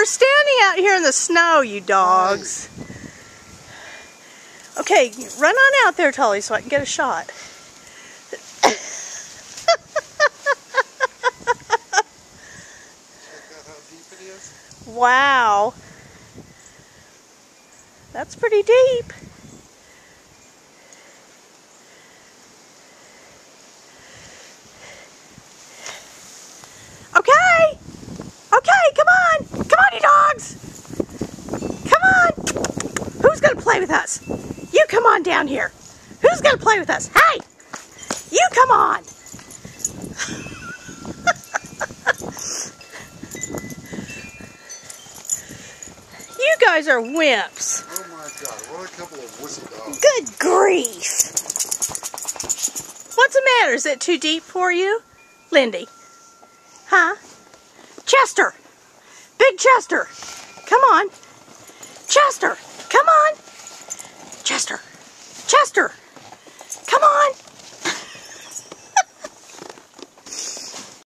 standing out here in the snow, you dogs. Okay, run on out there, Tully, so I can get a shot. Check out how deep it is. Wow. That's pretty deep. Okay. Okay, come on. Come on, you dogs. Come on. Who's going to play with us? You come on down here. Who's going to play with us? Hey, you come on. You guys are wimps. Oh my God, what a couple of wussy dogs. Good grief. What's the matter? Is it too deep for you? Lindy? Huh? Chester! Big Chester! Come on. Chester!